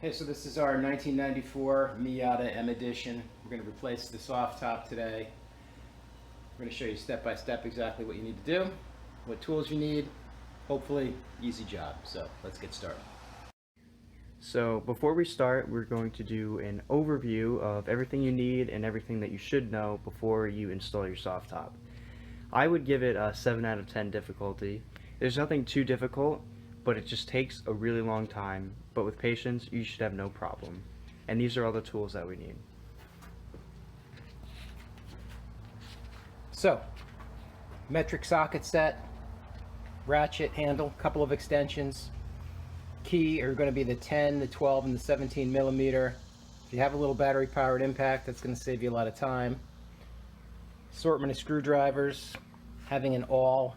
Hey, so this is our 1994 Miata M Edition. We're going to replace the soft top today. We're going to show you step by step exactly what you need to do, what tools you need. Hopefully, easy job. So let's get started. So before we start, we're going to do an overview of everything you need and everything that you should know before you install your soft top. I would give it a 7 out of 10 difficulty. There's nothing too difficult, but it just takes a really long time. But with patience, you should have no problem. And these are all the tools that we need. So, metric socket set, ratchet handle, couple of extensions. Key are going to be the 10, the 12, and the 17 millimeter. If you have a little battery powered impact, that's going to save you a lot of time. Assortment of screwdrivers. Having an awl,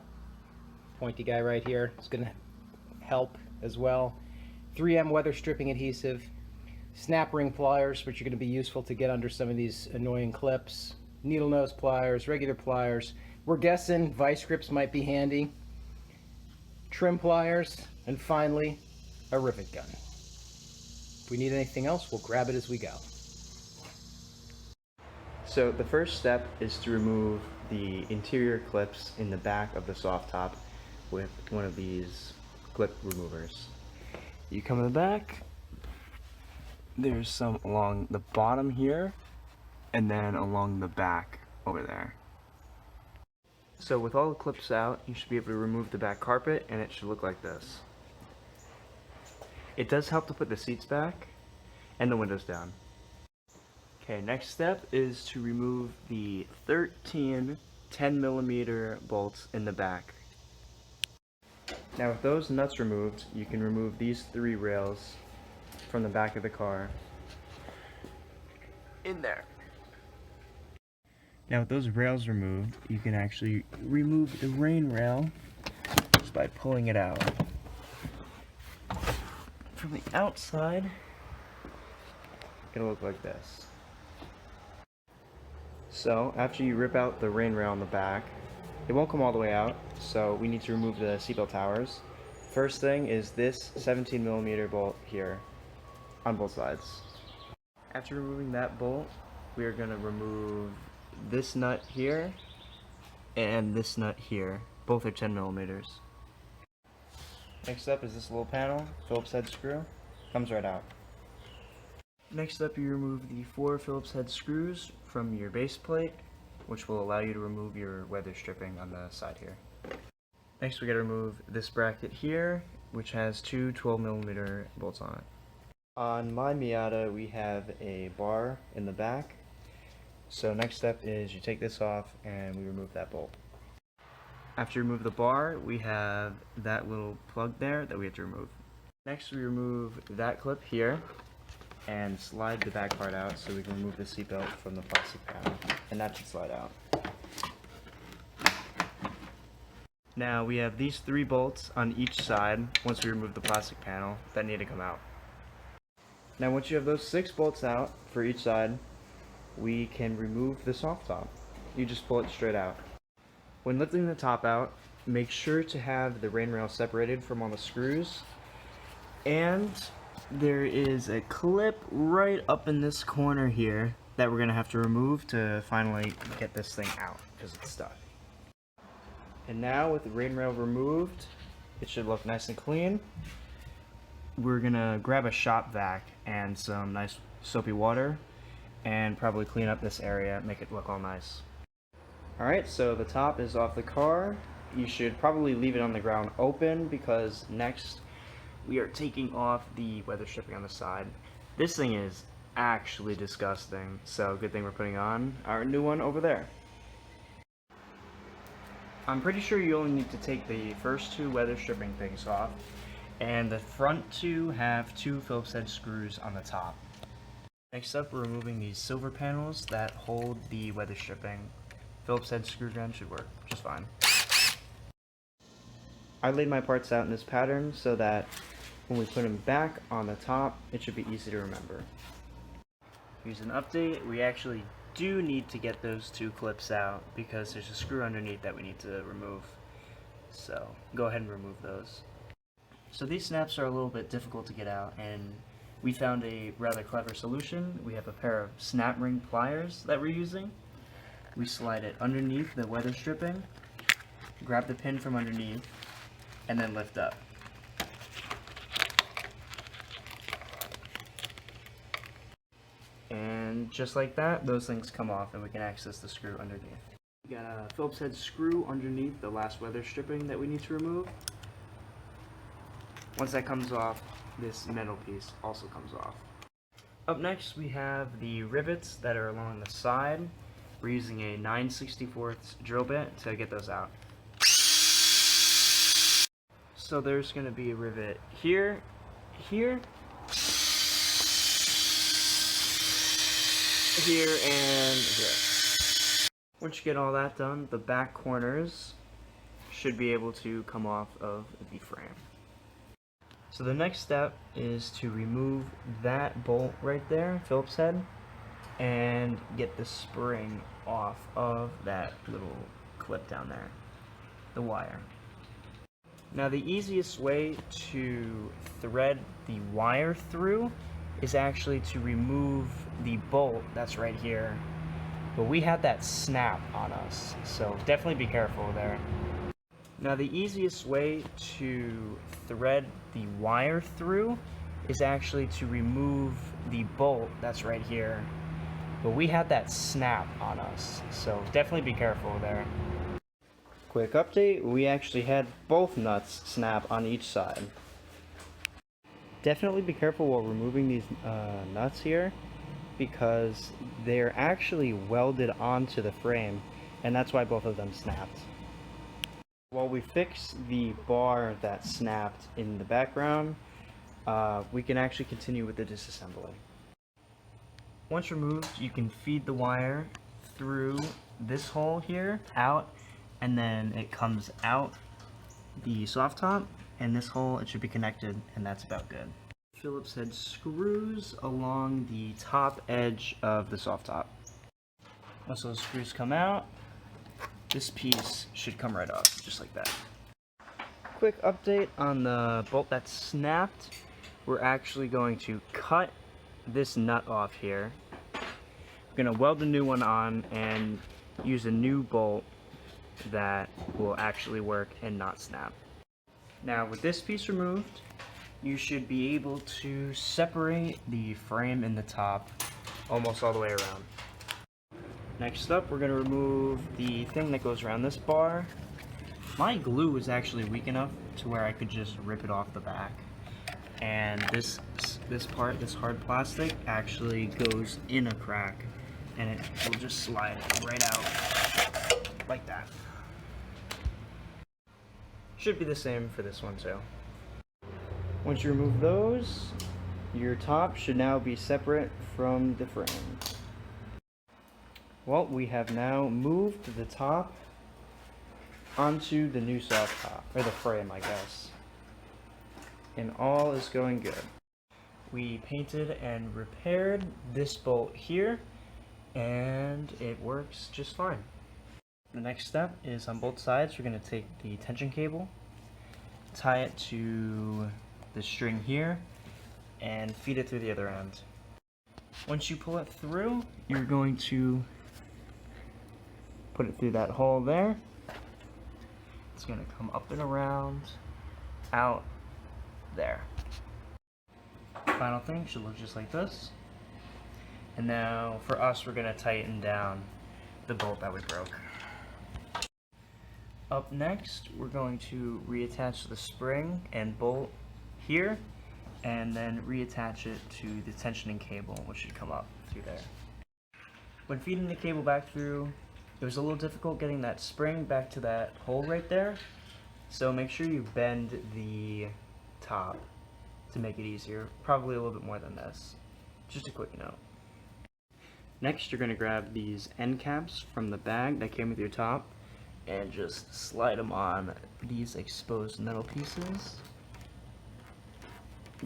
pointy guy right here, is going to help as well. 3M weather stripping adhesive. Snap ring pliers, which are going to be useful to get under some of these annoying clips. Needle nose pliers, regular pliers. We're guessing vice grips might be handy. Trim pliers, and finally, a rivet gun. If we need anything else, we'll grab it as we go. So the first step is to remove the interior clips in the back of the soft top with one of these clip removers. You come in the back, there's some along the bottom here, and then along the back over there. So with all the clips out, you should be able to remove the back carpet, and it should look like this. It does help to put the seats back and the windows down. Okay, next step is to remove the 13 10mm bolts in the back. Now with those nuts removed, you can remove these 3 rails from the back of the car in there. Now with those rails removed, you can actually remove the rain rail just by pulling it out. From the outside, it'll look like this. So after you rip out the rain rail on the back, it won't come all the way out, so we need to remove the seatbelt towers. First thing is this 17mm bolt here on both sides. After removing that bolt, we are going to remove this nut here and this nut here. Both are 10mm. Next up is this little panel, Phillips head screw. Comes right out. Next up, you remove the 4 Phillips head screws from your base plate, which will allow you to remove your weather stripping on the side here. Next, we got to remove this bracket here, which has 2 12mm bolts on it. On my Miata, we have a bar in the back. So next step is you take this off and we remove that bolt. After you remove the bar, we have that little plug there that we have to remove. Next, we remove that clip here and slide the back part out so we can remove the seatbelt from the plastic panel, and that should slide out. Now we have these 3 bolts on each side once we remove the plastic panel that need to come out. Now once you have those 6 bolts out for each side, we can remove the soft top. You just pull it straight out. When lifting the top out, make sure to have the rain rail separated from all the screws, and there is a clip right up in this corner here that we're going to have to remove to finally get this thing out because it's stuck. And now with the rain rail removed, it should look nice and clean. We're going to grab a shop vac and some nice soapy water and probably clean up this area, make it look all nice. Alright, so the top is off the car. You should probably leave it on the ground open because next we are taking off the weather stripping on the side. This thing is actually disgusting, so good thing we're putting on our new one over there. I'm pretty sure you only need to take the first 2 weather stripping things off, and the front 2 have 2 Phillips head screws on the top. Next up, we're removing these silver panels that hold the weather stripping. Phillips head screw gun should work just fine. I laid my parts out in this pattern so that when we put them back on the top, it should be easy to remember. Here's an update. We actually do need to get those 2 clips out because there's a screw underneath that we need to remove. So go ahead and remove those. So these snaps are a little bit difficult to get out, and We found a rather clever solution. We have a pair of snap ring pliers that we're using. We slide it underneath the weather stripping, grab the pin from underneath, and then lift up. And just like that, those things come off and we can access the screw underneath. We got a Phillips head screw underneath the last weather stripping that we need to remove. Once that comes off, this metal piece also comes off. Up next we have the rivets that are along the side. We're using a 9/64 drill bit to get those out. So there's going to be a rivet here, here, here, and here. Once you get all that done, the back corners should be able to come off of the frame. So the next step is to remove that bolt right there, Phillips head, and get the spring off of that little clip down there, the wire. Now the easiest way to thread the wire through is actually to remove the bolt that's right here, but we had that snap on us, so definitely be careful there. Now the easiest way to thread the wire through is actually to remove the bolt that's right here, but we had that snap on us, so definitely be careful there. Quick update, we actually had both nuts snap on each side. Definitely be careful while removing these nuts here, because they're actually welded onto the frame, and that's why both of them snapped. While we fix the bar that snapped in the background, we can actually continue with the disassembly. Once removed, you can feed the wire through this hole here, out, and then it comes out the soft top, and this hole, it should be connected, and that's about good. Phillips head screws along the top edge of the soft top. Once those screws come out, this piece should come right off, just like that. Quick update on the bolt that snapped. We're actually going to cut this nut off here. We're going to weld a new one on and use a new bolt that will actually work and not snap. Now with this piece removed, you should be able to separate the frame and the top almost all the way around. Next up, we're going to remove the thing that goes around this bar. My glue is actually weak enough to where I could just rip it off the back. And this part, this hard plastic, actually goes in a crack, and it will just slide right out like that. Should be the same for this one too. Once you remove those, your top should now be separate from the frame. Well, we have now moved the top onto the new soft top, or the frame, I guess. And all is going good. We painted and repaired this bolt here, and it works just fine. The next step is on both sides, we're going to take the tension cable, tie it to the string here, and feed it through the other end. Once you pull it through, you're going to put it through that hole there. It's going to come up and around, out there. Final thing should look just like this. And now for us, we're going to tighten down the bolt that we broke. Up next, we're going to reattach the spring and bolt here, and then reattach it to the tensioning cable, which should come up through there. When feeding the cable back through, it was a little difficult getting that spring back to that hole right there, so make sure you bend the top to make it easier, probably a little bit more than this. Just a quick note. Next, you're going to grab these end caps from the bag that came with your top and just slide them on these exposed metal pieces,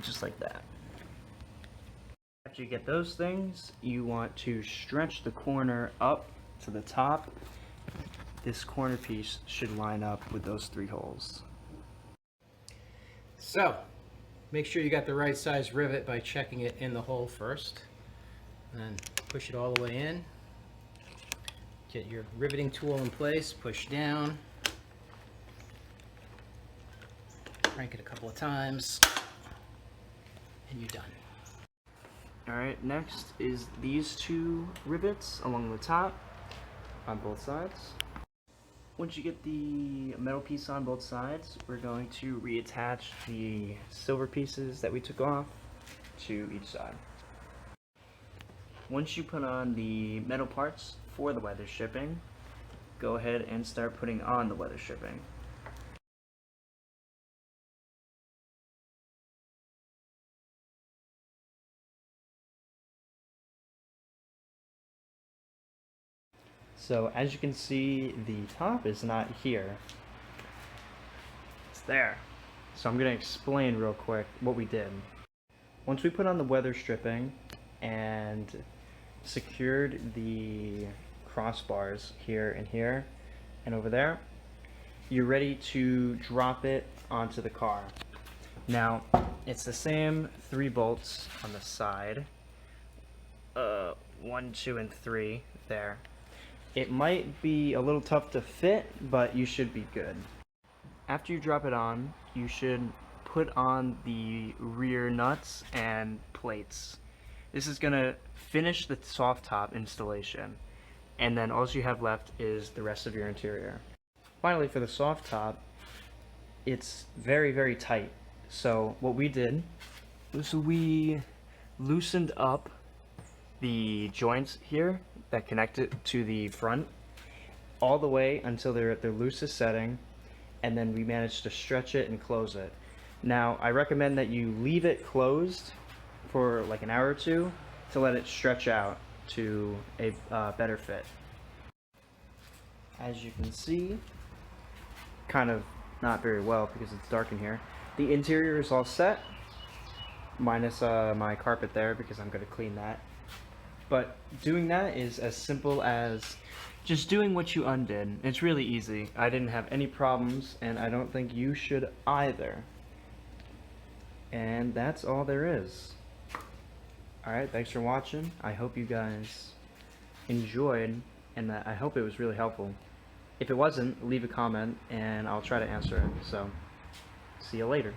just like that. After you get those things, you want to stretch the corner up to the top. This corner piece should line up with those three holes. So, Make sure you got the right size rivet by checking it in the hole first. And then push it all the way in. Get your riveting tool in place, push down. Crank it a couple of times, and you're done. Alright, next is these two rivets along the top on both sides. Once you get the metal piece on both sides, we're going to reattach the silver pieces that we took off to each side. Once you put on the metal parts for the weather stripping, go ahead and start putting on the weather stripping. So as you can see, the top is not here. It's there. So I'm going to explain real quick what we did. Once we put on the weather stripping and secured the crossbars here and over there, you're ready to drop it onto the car. Now, it's the same 3 bolts on the side. 1, 2, and 3 there. It might be a little tough to fit, but you should be good. After you drop it on, you should put on the rear nuts and plates. This is going to finish the soft top installation, and then all you have left is the rest of your interior. Finally, for the soft top, it's very, very tight. So what we did was we loosened up the joints here that connect it to the front all the way until they're at their loosest setting, and then we managed to stretch it and close it. Now, I recommend that you leave it closed for like an hour or two to let it stretch out to a better fit. As you can see, kind of not very well because it's dark in here, the interior is all set, minus my carpet there because I'm going to clean that. But doing that is as simple as just doing what you undid. It's really easy. I didn't have any problems, and I don't think you should either. And that's all there is. Alright, thanks for watching. I hope you guys enjoyed, and I hope it was really helpful. If it wasn't, leave a comment, and I'll try to answer it. So, see you later.